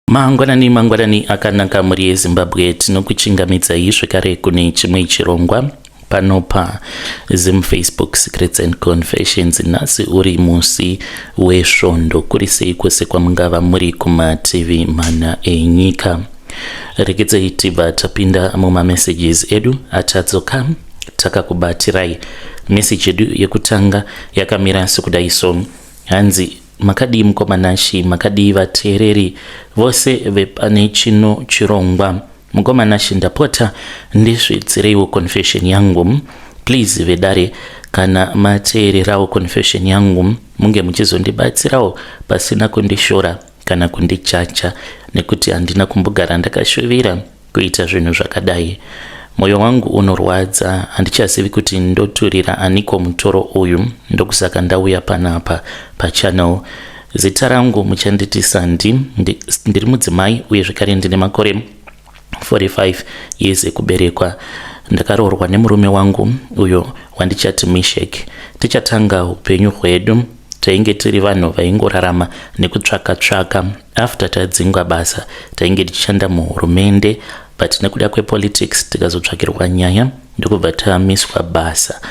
Mangwanani akanaka muri yeZimbabwe tinokuchingamidzai zvekare kune chimwe chirongwa panopa Facebook Secrets and Confessions. Nhasi uri musi wesvondo, kuri sei kwese kwamungava muri kumatv mana enyika. Regedzei tibva tapinda mumamessages edu atadzoka takakubatirai. Message yedu yekutanga yakamira sekudai so: hanzi makadii mukomanashi, makadii vateereri vose vepane chino chirongwa. Mukomanashi, ndapota ndizvidzireiwo confession yangu please. Vedare kana mateererawo confession yangu munge muchizondibatsirawo pasina kundishora kana kundichacha, nekuti handina kumbogara ndakashuvira kuita zvinhu zvakadai. Moyo wangu unorwadza, handichazivi kuti ndoturira aniko mutoro uyu, ndokusaka ndauya panapa pachannel. Zita rangu muchanditi Sandi, ndiri mudzimai uye zvekare ndine makore 45 years ekuberekwa. Ndakaroorwa nemurume wangu uyo wandichati Mishek. Tichatanga upenyu hwedu tainge tiri vanhu vaingorarama nekutsvaka. After tadzingwa basa tainge tichishanda muhurumende, but nekuda kwepolitics tikazotsvakirwa nyaya ndokubva tamiswa basa.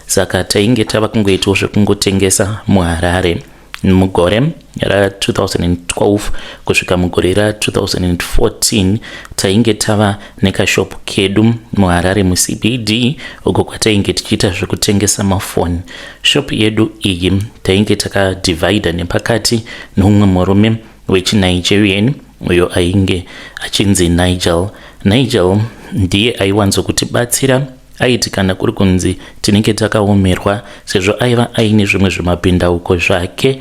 Saka tainge tava kungoitawo zvekungotengesa muHarare. Mugore ra 2012 kusvika mugore ra 2014 tainge tava nekashopu kedu muHarare muCBD, uko kwatainge tichiita zvekutengesa mafoni. Shopu yedu iyi tainge takadivhaidha nepakati nomumwe murume wechiNigerian uyo ainge achinzi Nigel. Nigel ndiye aiwanzokutibatsira. Aiti kana kuri kunzi tinenge takaomerwa, sezvo aiva aine zvimwe zvimabhindauko zvake,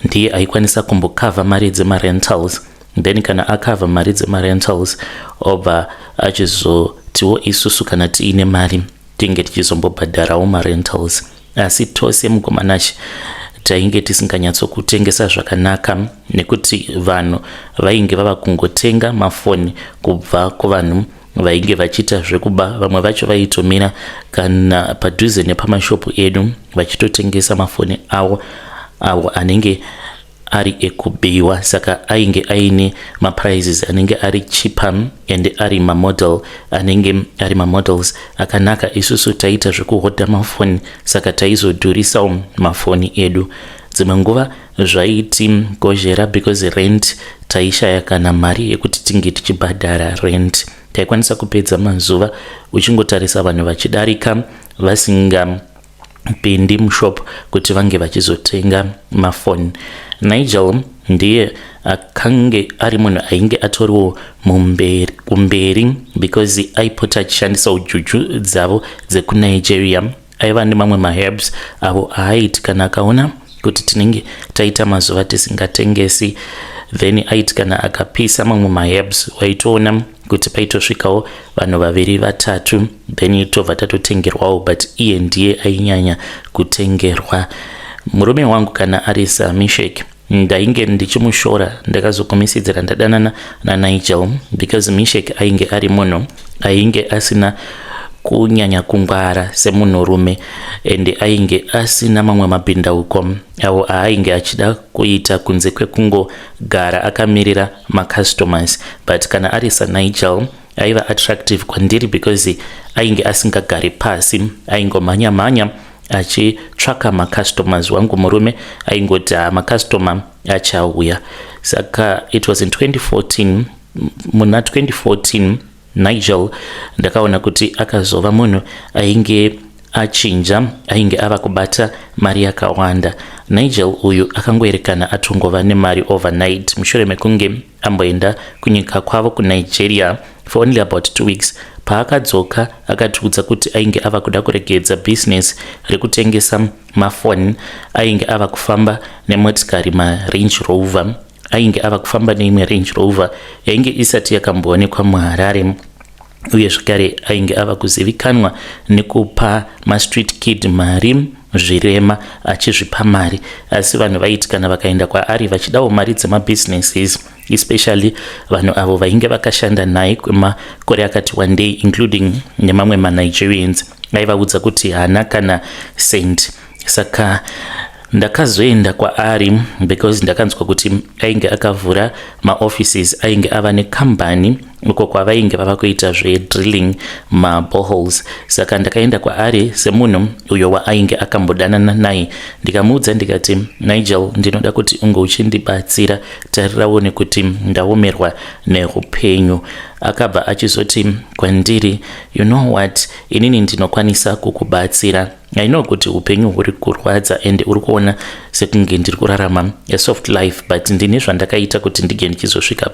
ndiye aikwanisa kumbokavha mari dzemarentals. Then kana akavha mari dzemarentals obva achizotiwo isusu kana tiine mari tinge tichizombobhadharawo marentals. Asi tose mukomanashi tainge tisinganyatsokutengesa zvakanaka, nekuti vanhu vainge vava kungotenga mafoni kubva kuvanhu vainge vachiita zvekuba. Vamwe vacho vaitomira kana padhuze nepamashopu edu vachitotengesa mafoni avo anenge ari ekubiwa. Saka ainge aine maprizes anenge ari cheaper and ari mamodel anenge ari mamodels akanaka. Isusu taita zvekuhodha mafoni, saka taizodhurisawo mafoni edu. Dzimwe nguva zvaiti gozhera because rent taishaya kana mari yekuti tinge tichibhadhara rent. Taikwanisa kupedza mazuva uchingotarisa vanhu vachidarika vasingapindi mushop kuti vange vachizotenga mafoni. Nigel ndiye akange ari munhu ainge atoriwo kumberi because aipota achishandisa ujuju dzavo dzekuNigeria. Aiva nemamwe maherbs avo aaiti kana akaona kuti tinenge taita mazuva tisingatengesi, then aiti kana akapisa mamwe maherbs waitoona kuti paitosvikawo vanhu vaviri vatatu, then tobva tatotengerwawo, but iye ndiye ainyanya kutengerwa. Murume wangu kana ari Mishek, ndainge ndichimushora ndakazokomisidzira ndadanana naNigel because Mishek ainge ari munhu ainge asina kunyanya kungwara semunhurume, ende ainge asina mamwe mabhindauko avo ainge achida kuita kunze kwekungogara akamirira macustomers. But kana ari Nigel aiva attractive kwandiri because ainge asingagari pasi, aingomhanya achitsvaka macustomers. Wangu murume aingoti macustomers achauya. Saka it was in 2014. Muna 2014 Nigel ndakaona kuti akazova munhu ainge achinja, ainge ava kubata mari yakawanda. Nigel uyu akangoerekana atongova nemari overnight mushure mekunge amboenda kunyika kwavo kuNigeria for only about 2 weeks. Paakadzoka akatiudza kuti ainge ava kuda kuregedza business rekutengesa mafoni. Ainge ava kufamba nemotikari maRange Rover. Ainge ava kufamba neimwe Range Rover yainge isati yakamboonekwa muHarare, uye zvekare ainge ava kuzivikanwa nekupa mastreet kid mari, zvirema achizvipa mari. Asi vanhu vaiti kana vakaenda kwaari vachidawo mari dzemabusinesses, especially vanhu avo vainge vakashanda naye kwemakore akati one day, including nemamwe maNigerians, aivaudza kuti hana kana cent. Saka ndakazoenda kwaari because ndakanzwa kuti ainge akavhura maoffices ainge ava nekambani uko kwavainge vava kuita zvedrilling maboreholes. Saka ndakaenda kwaari semunhu uyo waainge akambodanana naye, ndikamuudza ndikati, Nigel, ndinoda kuti unge uchindibatsira, tariraone kuti ndaomerwa neupenyu. Akabva achizoti kwandiri, you know what, inini ndinokwanisa kukubatsira. I know kuti upenyu huri kurwadza and uri kuona sekunge ndiri kurarama a soft life, but ndine zvandakaita kuti ndige ndichizosvika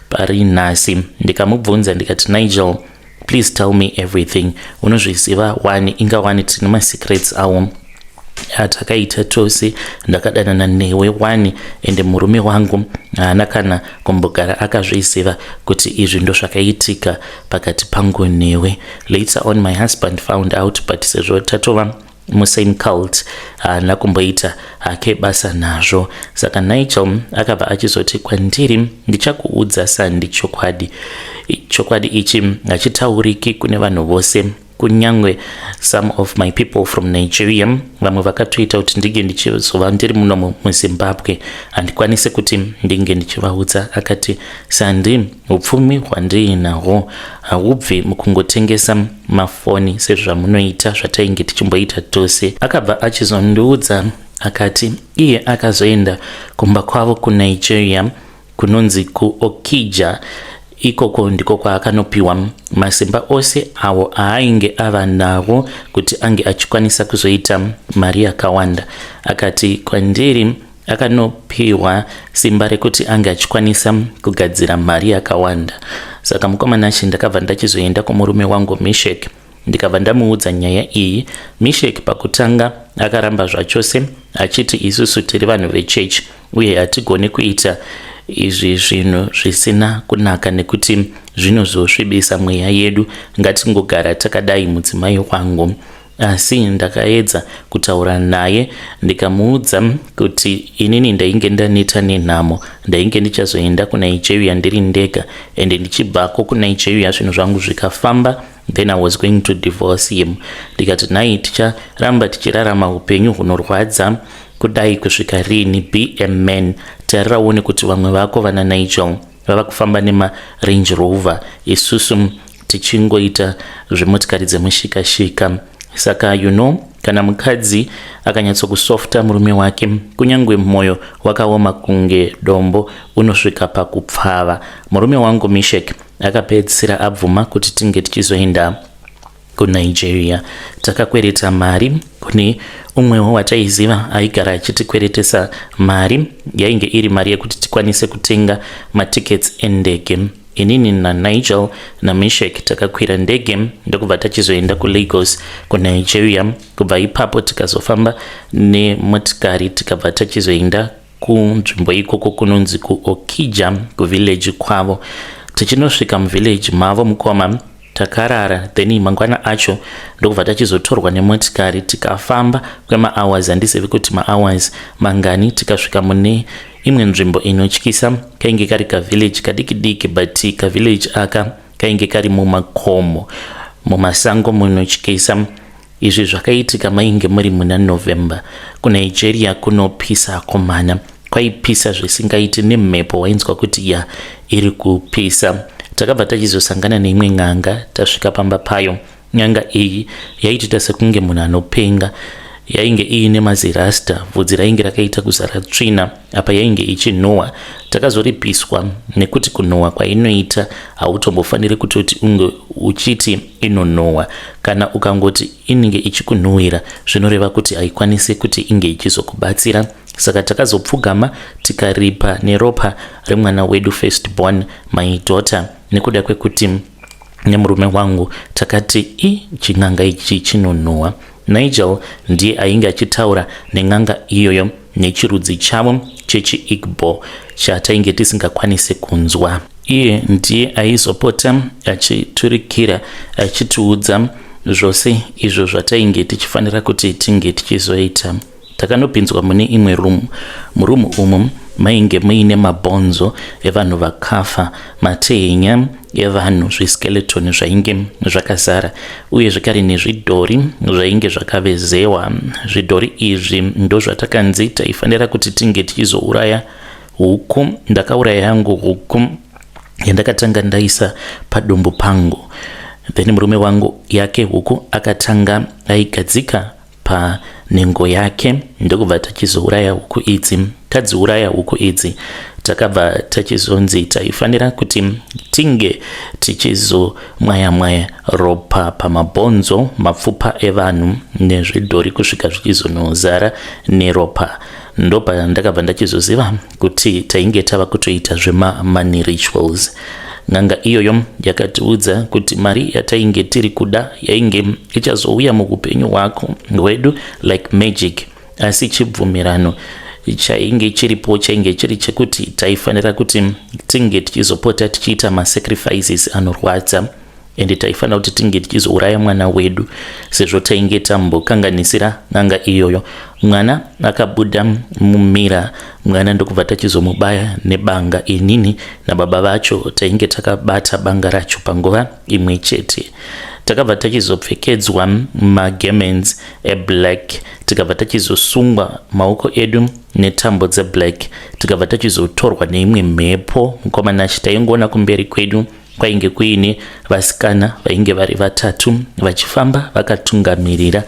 pari nhasi. Ndikamubvunza ndikati, Nigel, please tell me everything. Unozviziva wani, ingawani tine masecrets awo atakaita tose. Ndakadanana newe wani, ende murume wangu haana kana kumbogara akazviziva kuti izvi ndo zvakaitika pakati pangu newe. Later on my husband found out, but sezvo tatova musame cult haana kumboita hake basa nazvo. Saka Nigel akabva achizoti kwandiri, ndichakuudza Sandi chokwadi ichi hachitauriki kune vanhu vose, kunyangwe some of my people from Nigeria. Vamwe vakatoita kuti ndige ndichizova ndiri muno muZimbabwe handikwanise kuti ndinge ndichivaudza. Akati, Sandi, upfumi hwandiinahwo haubvi mukungotengesa mafoni sezvamunoita zvatainge tichimboita tose. Akabva achizondiudza akati iye akazoenda kumba kwavo kuNigeria kunonzi kuOkija. Ikoko ndiko kwaakanopiwa masimba ose awo ainge ava nawo kuti ange achikwanisa kuzoita mari yakawanda. Akati kwandiri akanopiwa simba rekuti ange achikwanisa kugadzira mari yakawanda. Saka mukomana achi ndakabva ndachizoenda kumurume wangu Mishek, ndikabva ndamuudza nyaya iyi. Mishek pakutanga akaramba zvachose achiti isusu tiri vanhu vechechi uye hatigoni kuita izvi zvinhu zvisina kunaka nekuti zvinozosvibisa mweya yedu, ngatingogara takadai mudzimai wangu. Asi ndakaedza kutaura naye ndikamuudza kuti inini ndainge ndaneta nenhamo, ndainge ndichazoenda kuNigeria ndiri ndega, ende ndichibvako kuNigeria zvinhu zvangu zvikafamba, then I was going to divorce him. Ndikati naye ticharamba tichirarama upenyu hunorwadza kudai kusvika rini? Be a man. Tariraone kuti vamwe vako vana Nigel vava kufamba nema Range Rover, isusu tichingoita zvimotikari dzemushikashika. Saka kana mukadzi akanyatsokusofta murume wake, kunyangwe mwoyo wakaoma kunge dombo, unosvika pakupfava. Murume wangu Mishek akapedzisira abvuma kuti tinge tichizoenda kuNigeria. Takakwereta mari kune umwewo wataiziva aigara achitikweretesa mari, yainge iri mari yekuti tikwanise kutenga matickets endege. Inini naNigel naMishek takakwira ndege ndokubva tachizoenda kuLagos kuNigeria. Kubva ipapo tikazofamba nemotikari tikabva tachizoenda kunzvimbo ikoko kunonzi kuOkija, kuvillage kwavo. Tichinosvika muvillage mavo mukoma takarara, then mangwana acho ndokubva tachizotorwa nemotikari tikafamba kwema-hours, handizivi kuti ma-hours mangani, tikasvika mune imwe nzvimbo inotyisa. Kainge kari kavillage kadiki-diki, but kavillage aka kainge kari mumakomo, mumasango munotyisa. Izvi zvakaitika mainge muri muna November. kuNigeria kunopisa komana, kwaipisa zvisingaiti, nemhepo wainzwa kuti iri kupisa. Takabva tachizosangana neimwe n'anga, tasvika pamba payo. N'anga iyi yaitita sekunge munhu anopenga, yainge iine mazirasta, vhudzi rainge rakaita kuzara tsvina, apa yainge ichinhowa. Takazoripiswa nekuti kunhowa kwainoita hautombofaniri kutoti unge uchiti inonhowa. Kana ukangoti inenge ichikunhuhwira zvinoreva kuti haikwanisi kuti inge ichizokubatsira. Saka takazopfugama tikaripa neropa remwana wedu firstborn, my daughter, nekuda kwekuti nemurume wangu takati chin'anga ichi chinonhowa. Nigel ndiye ainge achitaura nen'anga iyoyo nechirudzi chavo chechiIgbo chatainge tisingakwanise kunzwa. Iye ndiye aizopota achiturikira achitiudza zvose izvo zvatainge tichifanira kuti tinge tichizoita. Takanopinzwa mune imwe room. Murumu umu mainge muine mabhonzo evanhu vakafa, matehenya evanhu, zviskeleton zvainge zvakazara, uye zvakare nezvidhori zvainge zvakavezewa. Zvidhori izvi ndo zvatakanzi taifanira kuti tinge tichizouraya huku. Ndakauraya yangu huku yandakatanga ndaisa padumbu pangu, then murume wangu yake huku akatanga aigadzika panhengo yake. Ndokubva tachizouraya huku idzi. Tadziuraya huku idzi takabva tachizonzi taifanira kuti tinge tichizomwaya ropa pamabhonzo, mapfupa evanhu nezvidhori kusvika zvichizonozara neropa. Ndopa ndakabva ndachizoziva kuti tainge tava kutoita zvema-money rituals. N'anga iyoyo yakatiudza kuti mari yatainge tiri kuda yainge ichazouya muupenyu hwako hwedu like magic, asi chibvumirano chainge chiripo chainge chiri chekuti taifanira kuti tinge tichizopota tichiita masacrifices anorwadza, ende taifanira kuti tinge tichizouraya mwana wedu sezvo tainge tambokanganisira n'anga iyoyo. Mwana akabuda mumira, mwana ndokubva tachizomubaya nebanga. Inini nababa vacho tainge takabata banga racho panguva imwe chete. Takabva tachizopfekedzwa magemens eblack, tikabva tachizosungwa maoko edu netambo dzeblack, tikabva tachizotorwa neimwe mhepo. Mukomana taingoona kumberi kwedu kwainge kuine vasikana vainge vari vatatu vachifamba vakatungamirira,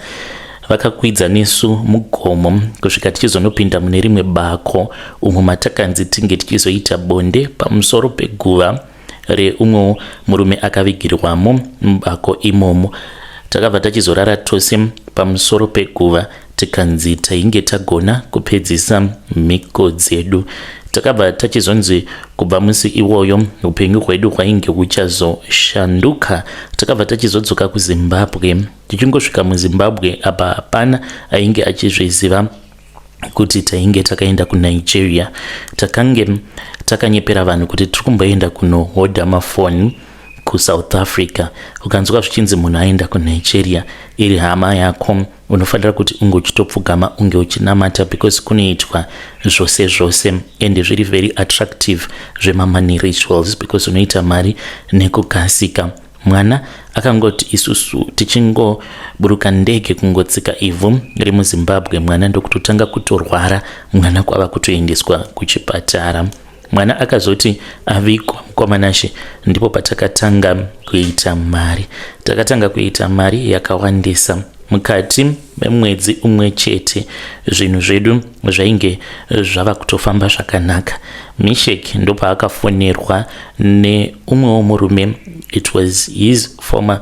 vakakwidza nesu mugomo kusvika tichizonopinda mune rimwe bako umwe matakanzi tinge tichizoita bonde pamusoro peguva reumwewo murume akavigirwamo mubako imomo. Takabva tachizorara tose pamusoro peguva tikanzi tainge tagona kupedzisa mhiko dzedu. Takabva tachizonzi kubva musi iwoyo upenyu hwedu hwainge huchazoshanduka. Takabva tachizodzoka kuZimbabwe. Tichingosvika muZimbabwe apa hapana ainge achizviziva kuti tainge takaenda kuNigeria. Takange takanyepera vanhu kuti tiri kumboenda kunohodha mafoni kuSouth Africa. Ukanzwa zvichinzi munhu aenda kuNigeria, iri hama yako, unofanira kuti unge uchitopfugama unge uchinamata, because kunoitwa zvose ende zviri very attractive zvema-money rituals, because unoita mari nekukasika. Mwana akangoti isusu tichingoburuka ndege kungotsika ivhu remuZimbabwe, mwana ndokutotanga kutorwara, mwana kwava kutoendeswa kuchipatara. Mwana akazoti avikwa mukomanashe, ndipo patakatanga kuita mari. Takatanga kuita mari yakawandisa. Mukati memwedzi umwe chete zvinhu zvedu zvainge zvava kutofamba zvakanaka. Mishek ndopa akafonerwa neumwewo murume. It was his former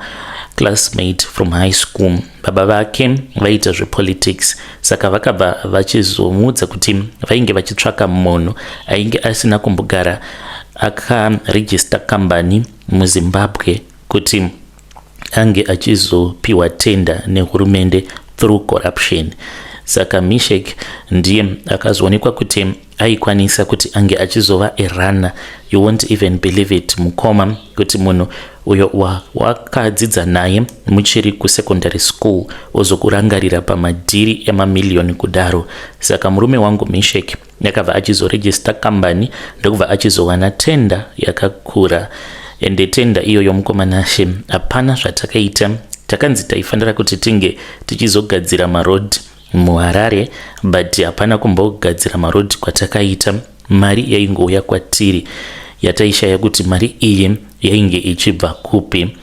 classmate from high school. Baba vake vaita zvepolitics, saka vakabva vachizomudza kuti vainge vachitsvaka munhu ainge asina kumbogara akaregister company muZimbabwe kuti ange achizopiwa tender nehurumende through corruption. Saka Mishek ndiye akazoonekwa kuti aikwanisa kuti ange achizova erana. You won't even believe it, mukoma, kuti munhu uyo wakadzidza naye muchiri kusecondary school ozokurangarira pamadhiri emamiliyoni kudaro. Saka murume wangu Mishek yakabva achizoregister company ndokubva achizowana tender yakakura. Ende tender iyoyo mukomanashe hapana zvatakaita. Takanzi taifanira kuti tinge tichizogadzira maroad muHarare, but hapana kumbogadzira maroad kwatakaita. Mari yaingouya kwatiri yataishaya kuti mari iyi yainge ichibva kupi.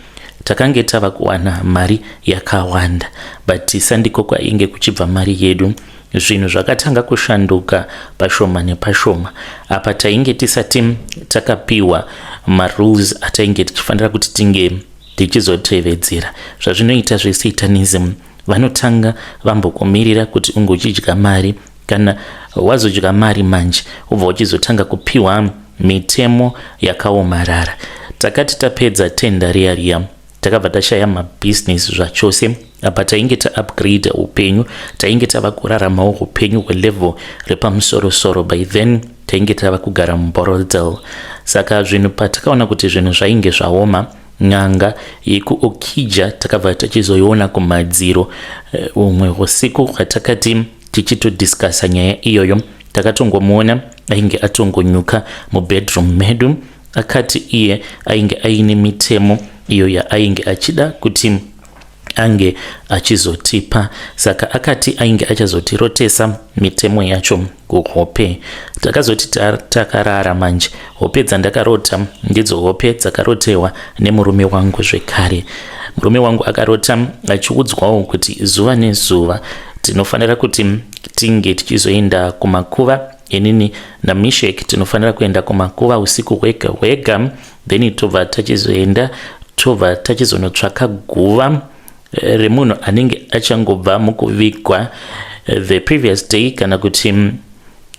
Takange tava kuwana mari yakawanda, but sandiko kwainge kuchibva mari yedu. Zvinhu zvakatanga kushanduka pashoma nepashoma. Apa tainge tisati takapiwa marules atainge tichifanira kuti tinge tichizotevedzera. Zvazvinoita zveSatanism, vanotanga vambokumirira kuti unge uchidya mari. Kana wazodya mari manje ubva uchizotanga kupiwa mitemo yakaomarara. Takati tapedza tenda riya takabva tashaya mabusiness zvachose. Apa tainge ta-upgrade upenyu, tainge tava kuraramawo upenyu hwelevel repamusoro-soro. By then tainge tava kugara muMarital. Saka zvinhu patakaona kuti zvinhu zvainge zvaoma, n'anga yekuOkija takabva tachizoiona kumadziro. Umwe usiku hwatakati tichitodiscussa nyaya iyoyo, takatongomuona ainge atongonyuka mubedroom medu. Akati iye ainge aine mitemo iyo yainge achida kuti ange achizotipa, saka akati ainge achazotirotesa mitemo yacho kuhope. Takazoti takarara manje, hope dzandakarota ndidzo hope dzakarotewa nemurume wangu zvekare. Murume wangu akarota achiudzwawo kuti zuva nezuva tinofanira kuti tinge tichizoenda kumakuva. Inini na Mishek tinofanira kuenda kumakuva usiku hwega, then tobva tachizoenda tobva tachizonotsvaka guva remunhu anenge achangobva mukuvigwa the previous day kana kuti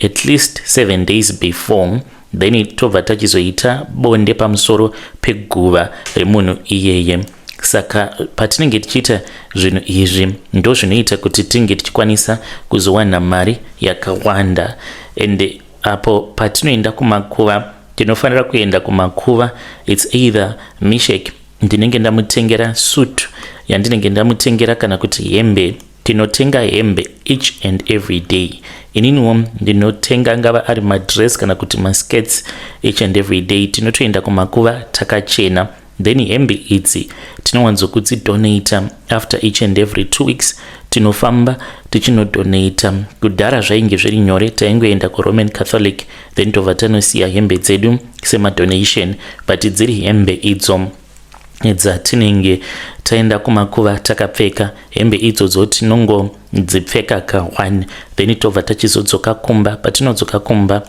at least 7 days before, then tobva tachizoita bonde pamusoro peguva remunhu iyeye. Saka patinenge tichiita zvinhu izvi ndo zvinoita kuti tinge tichikwanisa kuzowana mari yakawanda. And apo patinoenda kumakuva tinofanira kuenda kumakuva, it's either Mishek ndinenge ndamutengera suit yandinenge ndamutengera kana kuti hembe. Tinotenga hembe each and every day. Ininiwo ndinotenga ngava ari madress kana kuti maskets each and every day. Tinotoenda kumakuva takachena, then hembe idzi tinowanzokudzidonata after each and every 2 weeks. Tinofamba tichinodonata. Kudhara zvainge zviri nyore, taingoenda kuRoman Catholic then tobva tanosiya hembe dzedu semadonation, but dziri hembe idzo dzatinenge taenda kumakuva takapfeka. Hembe idzodzo tinongodzipfeka ka1 then tobva tachizodzoka kumba. Patinodzoka kumba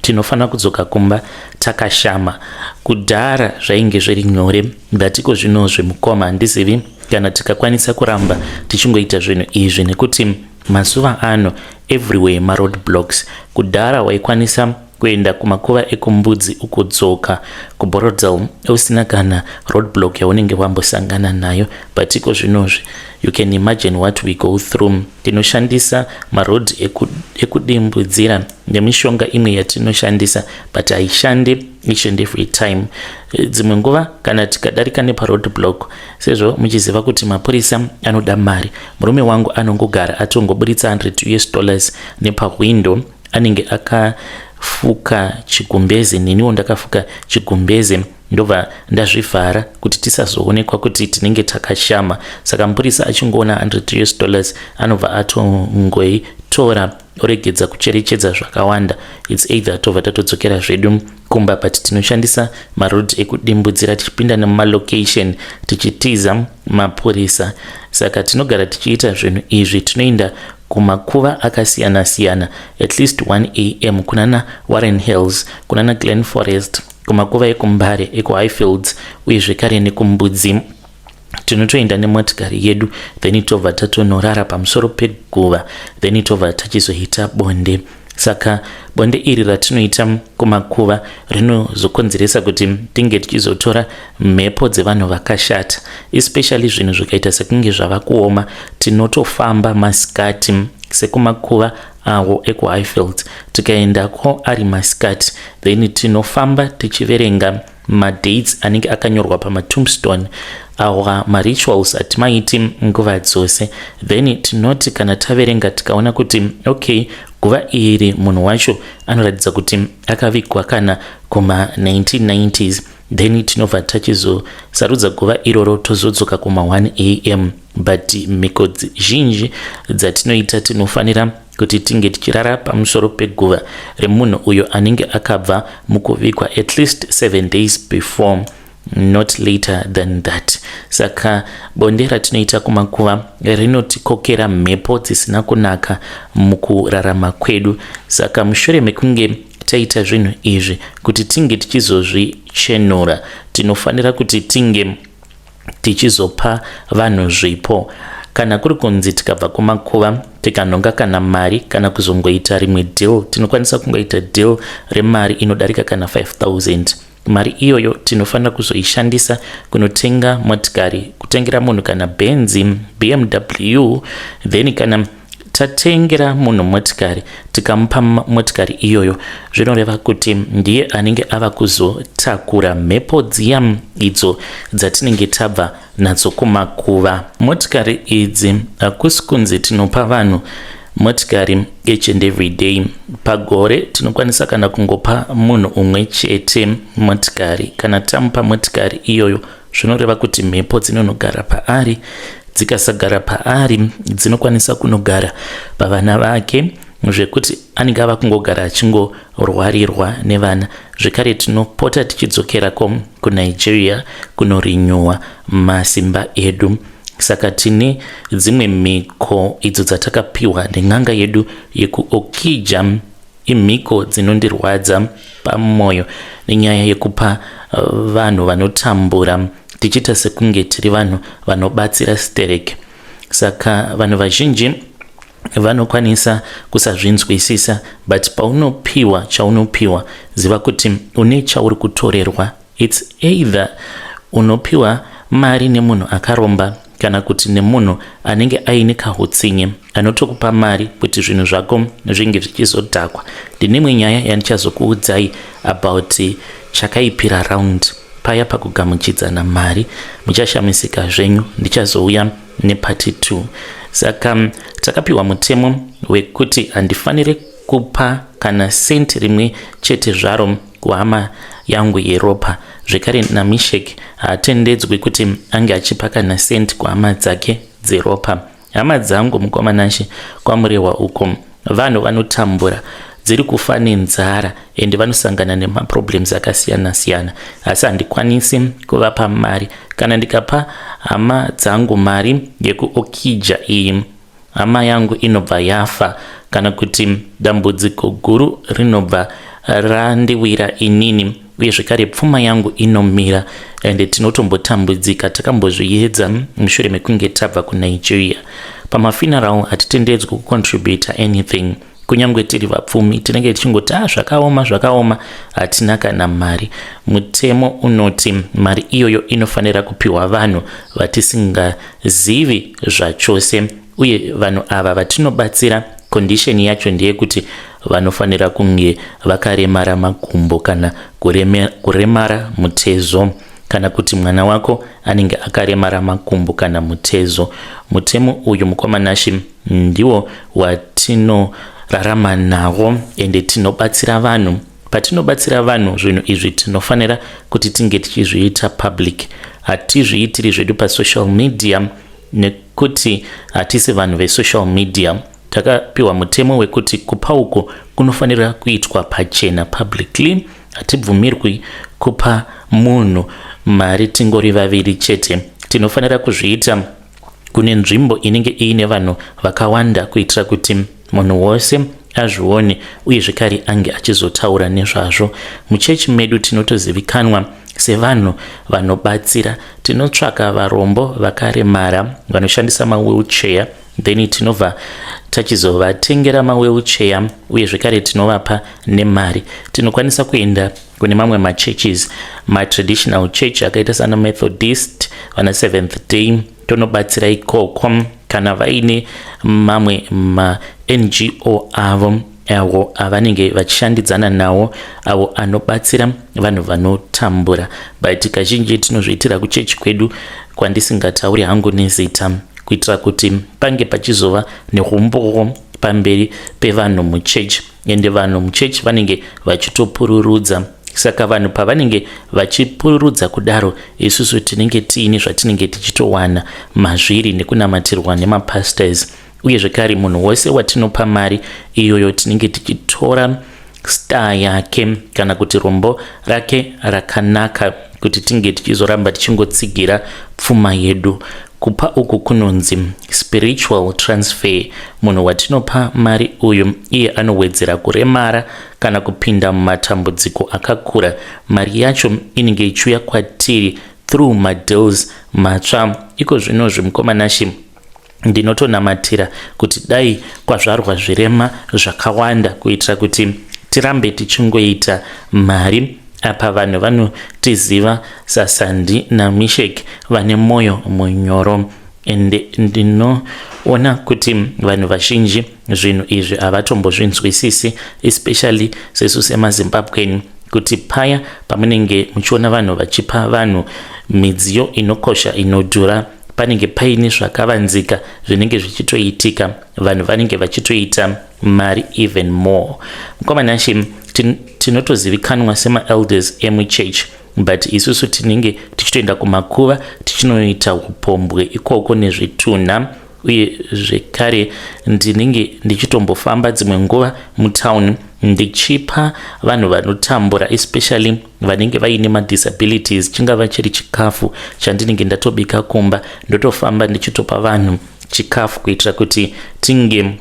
tinofanira kudzoka kumba takashama. Kudhara zvainge zviri nyore, ndatiko zvino zvemukoma handizivi kana tikakwanisa kuramba tichingoita zvinhu izvi nekuti mazuva ano everywhere maroad blocks. Kudhara waikwanisa kuenda kumakuva ekumbudzi ukudzoka kuBarital usina kana roadblock yaunenge wambosangana nayo, but iko zvinozvi you can imagine what we go through. Tinoshandisa maroad ekudimbudzira nemishonga imwe yatinoshandisa, but haishandi each and every time. Dzimwe nguva kana tikadarika neparoadblock, sezvo muchiziva kuti mapurisa anoda mari, murume wangu anongogara atongoburitsa $100 nepawindow, anenge akafuka chigumbeze, neniwo ndakafuka chigumbeze ndobva ndazvivhara kuti tisazoonekwa kuti tinenge takashama. Saka mupurisa achingoona $100 anobva atongoitora oregedza kucherechedza zvakawanda. It's either tobva tatodzokera zvedu kumba, but tinoshandisa maroad ekudimbudzira tichipinda nemalocation tichitiza mapurisa. Saka tinogara tichiita zvinhu izvi. Tinoenda kumakuva akasiyana siyana at least 1 AM kunana Warren Hills, kunana Glen Forest, kumakuva ekumbare ekuhighfields uye zvekare nekumbudzi. Tinotoenda nemotikari yedu then tobva tatonorara pamusoro peguva then tobva tachizoita bonde. Saka bonde iri ratinoita kumakuva rinozokonzeresa kuti tinge tichizotora mhepo dzevanhu vakashata, especially zvinhu zvikaita sekunge zvava kuoma. Tinotofamba masikati sekumakuva awo ekuhighfields, tikaendako ari masikati then tinofamba tichiverenga madates anenge akanyorwa pamatombstone awa marituals atimaiti nguva dzose. Then tinoti kana taverenga tikaona kuti okay, guva iri munhu wacho anoratidza kuti akavigwa kana kuma 1990s, then tinobva tachizosarudza guva iroro tozodzoka kuma 1 AM. But mhiko zhinji dzatinoita tinofanira kuti tinge tichirara pamusoro peguva remunhu uyo anenge akabva mukuvigwa at least 7 days before, not later than that. Saka bonde ratinoita kumakuva rinotikokera mhepo dzisina kunaka mukurarama kwedu. Saka mushure mekunge taita zvinhu izvi kuti tinge tichizozvichenura, tinofanira kuti tinge tichizopa vanhu zvipo. Kana kuri kunzi tikabva kumakuva tikanonga kana mari kana kuzongoita rimwe deal, tinokwanisa kungoita deal remari inodarika kana 5,000. Mari iyoyo tinofanira kuzoishandisa kunotenga motikari, kutengera munhu kana Benz, BMW, then kana tatengera munhu motikari tikamupa motikari iyoyo, zvinoreva kuti ndiye anenge ava kuzotakura mhepo dziya idzo dzatinenge tabva nadzo kumakuva. Motikari idzi hakusi kunzi tinopa vanhu motikari each and every day. Pagore tinokwanisa kana kungopa munhu umwe chete motikari. Kana tamupa motikari iyoyo zvinoreva kuti mhepo dzinonogara paari, dzikasagara paari dzinokwanisa kunogara pavana vake, zvekuti anenge ava kungogara achingorwarirwa nevana. Zvekare tinopota tichidzokerako kuNigeria kunorinyuwa masimba edu. Saka tine dzimwe mhiko idzo dzatakapiwa nen'anga yedu yekuOkija, imhiko dzinondirwadza pamwoyo nenyaya yekupa vanhu vanotambura tichita sekunge tiri vanhu vanobatsira stereki. Saka vanhu vazhinji vanokwanisa kusazvinzwisisa, but paunopiwa chaunopiwa ziva kuti une chauri kutorerwa. It's either unopiwa mari nemunhu akaromba kana kuti nemunhu anenge aine kahutsinye anotokupa mari kuti zvinhu zvako zvinge zvichizodhakwa. Ndine nyaya yandichazokuudzai about chakaipira round paya pakugamuchidzana mari. Muchashamisika zvenyu. Ndichazouya nepati 2. Saka takapiwa mutemo wekuti handifanire kupa kana senti rimwe chete zvaro kuhama yangu yeropa. Zvekare naMishek haatendedzwi kuti ange achipa kana senti kuhama dzake dzeropa. Hama dzangu mukomanashi kwamurehwa uko vanhu vanotambura, dziri kufa nenzara ende vanosangana nemaproblems akasiyana siyana, asi handikwanisi kuvapa mari. Kana ndikapa hama dzangu mari yekuOkija iyi, hama yangu inobva yafa, kana kuti dambudziko guru rinobva randiwira inini, uye zvekare pfuma yangu inomira ende tinotombotambudzika. Takambozviedza mushure mekunge tabva kuNigeria. Pamafuneral hatitendedzwi kucontributa anything. Kunyangwe tiri vapfumi tinenge tichingoti zvakaoma, hatina kana mari. Mutemo unoti mari iyoyo inofanira kupiwa vanhu vatisingazivi zvachose, uye vanhu ava vatinobatsira condition yacho ndeyekuti vanofanira kunge vakaremara makumbo kana kuremara mutezo, kana kuti mwana wako anenge akaremara makumbo kana mutezo. Mutemo uyu mukomanashi ndiwo watinorarama nawo ende tinobatsira vanhu. Patinobatsira vanhu zvinhu izvi tinofanira kuti tinge tichizviita public. Hatizviitiri zvedu pasocial media nekuti hatisi vanhu vesocial media. Takapiwa mutemo wekuti kupa uko kunofanira kuitwa pachena publicly. Hatibvumirwi kupa munhu mari tingori vaviri chete. Tinofanira kuzviita kune nzvimbo inenge iine vanhu vakawanda kuitira kuti munhu wose azvione uye zvekare ange achizotaura nezvazvo. Muchechi medu tinotozivikanwa sevanhu vanobatsira. Tinotsvaka varombo vakaremara vanoshandisa mawheelchair, then tinobva tachizovatengera mawheelchair uye zvekare tinovapa nemari. Tinokwanisa kuenda kune mamwe machurches, matraditional church akaita sana Methodist, vana Seventh Day, tonobatsira ikoko. Kana vaine mamwe ma-NGO avo avanenge vachishandidzana nawo, avo anobatsira vanhu vanotambura. But kazhinji tinozviitira kuchechi kwedu, kwandisingatauri hangu nezita, kuitira kuti pange pachizova nehumbowo pamberi pevanhu muchechi, ende vanhu muchechi vanenge vachitopururudza. Saka vanhu pavanenge vachipururudza kudaro, isusu tinenge tiine zvatinenge tichitowana mazviri nekunamatirwa nemapastors. Uye zvekare munhu wose watinopa mari iyoyo tinenge tichitora star yake kana kuti rombo rake rakanaka, kuti tinge tichizoramba tichingotsigira pfuma yedu. Kupa uku kunonzi spiritual transfer. Munhu watinopa mari uyu iye anowedzera kuremara kana kupinda mumatambudziko akakura. Mari yacho inenge ichiuya kwatiri through madeals matsva. Iko zvino zvimukomanashi ndinotonamatira kuti dai kwazvarwa zvirema zvakawanda kuitira kuti tirambe tichingoita mari. Apa vanhu vanotiziva saSandi naMishek vane moyo munyoro, ende ndinoona kuti vanhu vazhinji zvinhu izvi havatombozvinzwisisi, especially sesu semaZimbabweni, kuti paya pamunenge muchiona vanhu vachipa vanhu midziyo inokosha inodhura panenge paine zvakavanzika zvinenge zvichitoitika, vanhu vanenge vachitoita mari even more. Mukomanashi tinotozivikanwa sema-elders emuchurch, but isusu tinenge tichitoenda kumakuva tichinoita upombwe ikoko nezvitunha, uye zvekare ndinenge ndichitombofamba dzimwe nguva mutown ndichipa vanhu vanotambura, especially vanenge vaine madisabilities, chingava chiri chikafu chandinenge ndatobika kumba, ndotofamba ndichitopa vanhu chikafu kuitira kuti tinge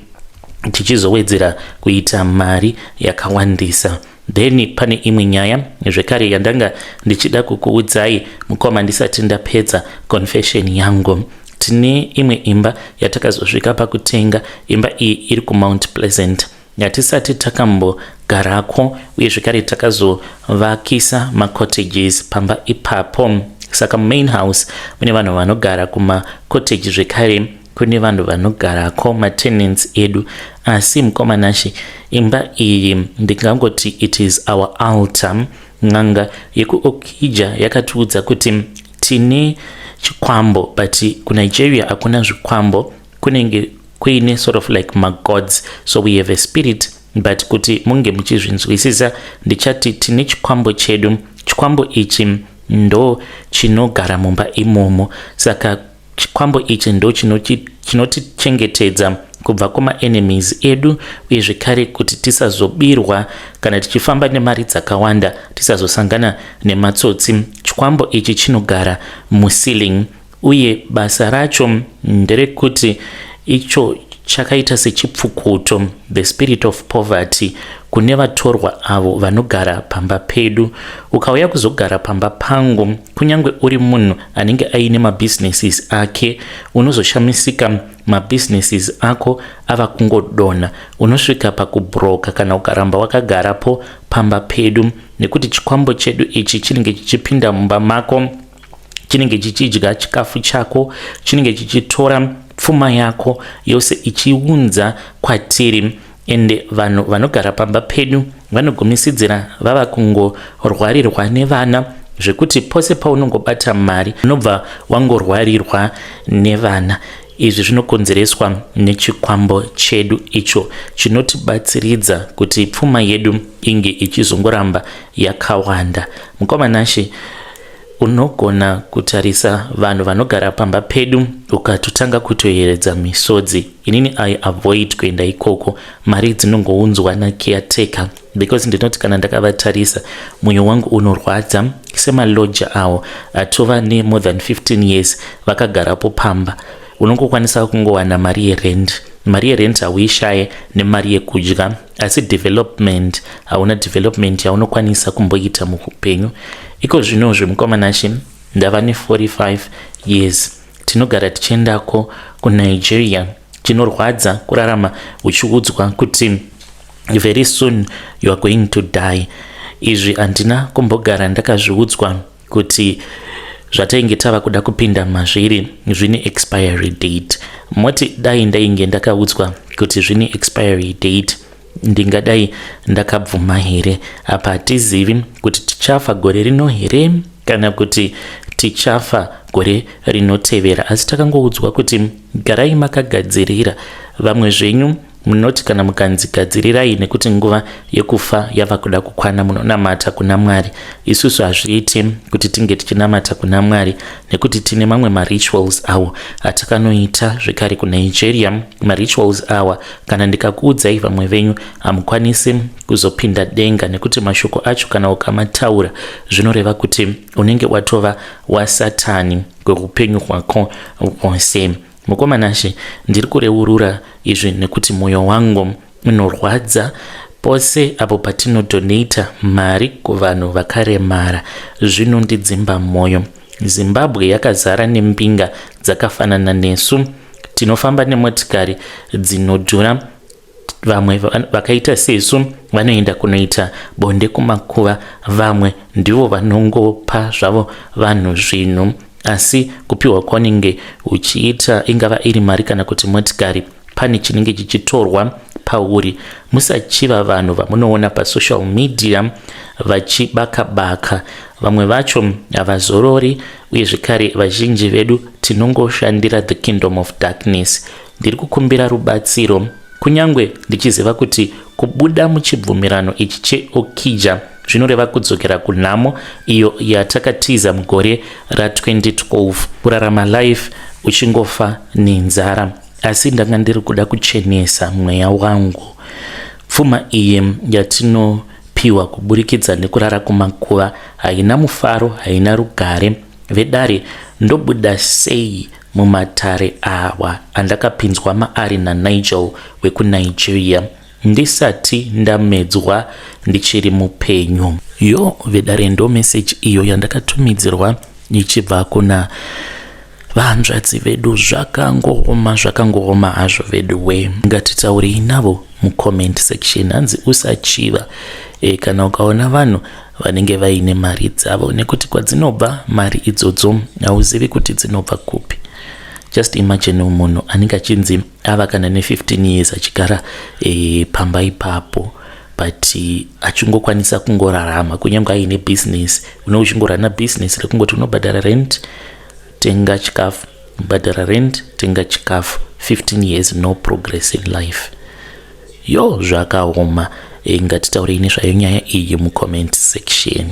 tichizowedzera kuita mari yakawandisa. Then pane imwe nyaya zvekare yandanga ndichida kukuudzai mukoma ndisati ndapedza confession yangu. Tine imwe imba yatakazosvika pakutenga. Imba iyi iri kuMount Pleasant, yatisati takambogarako, uye zvekare takazovakisa macottages pamba ipapo. Saka main house mune vanhu vanogara kumacottages, zvekare kune vanhu vanogarako matenants edu. Asi mukomanashi, imba iyi ndingangoti it is our altar. N'anga yekuOkija yakatiudza kuti tine chikwambo, but kuNigeria hakuna zvikwambo, kunenge kuine sort of like magods, so we have a spirit, but kuti munge muchizvinzwisisa ndichati tine chikwambo chedu. Chikwambo ichi ndo chinogara mumba imomo, saka chikwambo ichi ndo chinotichengetedza kubva kuma-enemies edu, uye zvekare kuti tisazobirwa kana tichifamba nemari dzakawanda tisazosangana nematsotsi. Chikwambo ichi chinogara muceiling, uye basa racho nderekuti icho chakaita sechipfukuto, the spirit of poverty, kune vatorwa avo vanogara pamba pedu. Ukauya kuzogara pamba pangu, kunyange uri munhu anenge aine mabusinesses ake, unozoshamisika mabusinesses ako ava kungodona, unosvika pakubroka kana ukaramba wakagarapo pamba pedu, nekuti chikwambo chedu ichi chinenge chichipinda mumba mako, chinenge chichidya chikafu chako, chinenge chichitora pfuma yako yose ichiunza kwatiri. Ende vanhu vanogara pamba pedu vanogumisidzira vava kungorwarirwa nevana, zvekuti pose paunongobata mari unobva wangorwarirwa nevana. Izvi zvinokonzereswa nechikwambo chedu icho chinotibatsiridza kuti pfuma yedu inge ichizongoramba yakawanda. Mukomanashi, unogona kutarisa vanhu vanogara pamba pedu ukatotanga kutoyeredza misodzi. Inini I avoid kuenda ikoko, mari dzinongounzwa nacaretaker, because ndinoti kana ndakavatarisa mwoyo wangu unorwadza. Semaloja awo atova ne more than 15 years vakagarapo pamba, unongokwanisa kungowana mari yerent. Mari yerent hauishaye nemari yekudya, asi development hauna development yaunokwanisa kumboita muupenyu. Iko zvino zvemukomanashi, ndava ne45 years, tinogara tichiendako kuNigeria. Chinorwadza kurarama uchiudzwa kuti very soon you are going to die. Izvi handina kumbogara ndakazviudzwa kuti zvatainge tava kuda kupinda mazviri zvine expiry date. Moti dai ndainge ndakaudzwa kuti zvine expiry date, ndingadai ndakabvuma here. Apa hatizivi kuti tichafa gore rino here kana kuti tichafa gore rinotevera, asi takangoudzwa kuti garai makagadzirira. Vamwe zvenyu munoti kana mukanzigadzirirai nekuti nguva yekufa yava kuda kukwana munonamata kuna Mwari. Isusu hazviiti kuti tinge tichinamata kuna Mwari, nekuti tine mamwe marituals awo atakanoita zvekare kuNigeria. Marituals awa kana ndikakuudzai vamwe venyu hamukwanisi kuzopinda denga, nekuti mashoko acho kana ukamataura zvinoreva kuti unenge watova wasatani kweupenyu hwako hwose. Mukomanashi, ndiri kureurura izvi nekuti mwoyo wangu unorwadza pose apo patinodonata mari kuvanhu vakaremara. Zvinondidzimba mwoyo. Zimbabwe yakazara nembinga dzakafanana nesu. Tinofamba nemotikari dzinodhura. Vamwe vakaita sesu vanoenda kunoita bonde kumakuva, vamwe ndivo vanongopa zvavo vanhu zvinhu. Asi kupiwa kwanenge uchiita ingava iri mari kana kuti motikari pane chinenge chichitorwa pauri. Musachiva vanhu vamunoona pasocial media vachibaka-baka. Vamwe vacho havazorori, uye zvekare vazhinji vedu tinongoshandira the kingdom of darkness. Ndiri kukumbira rubatsiro, kunyange ndichiziva kuti kubuda muchibvumirano ichi cheOkija zvinoreva kudzokera kunhamo iyo yatakatiza mugore ra2012, kurarama life uchingofa nenzara. Asi ndanga ndiri kuda kuchenesa mweya wangu. Pfuma iyi yatinopiwa kuburikidza nekurara kumakuva haina mufaro, haina rugare. Vedare ndobuda sei mumatare awa andakapinzwa maari naNigel wekuNigeria ndisati ndamedzwa ndichiri mupenyu. Vedare ndo message iyo yandakatumidzirwa ichibva kuna vahanzvadzi vedu. Zvakangoroma hazvo vedu we. Ngatitaurei navo mucomment section. Hanzi usachiva kana ukaona vanhu vanenge vaine mari dzavo, nekuti kwadzinobva mari idzodzo hauzivi kuti dzinobva kupi. Just imagine munhu anenge achinzi ava kana ne15 years achigara pamba ipapo, but achingokwanisa kungorarama kunyange aine business. Uchingorana business rekungoti unobhadhara rent, tenga chikafu, bhadhara rent, tenga chikafu. 15 years no progress in life. Zvakaoma. Ngatitaurei nezvayo nyaya iyi mucomment section.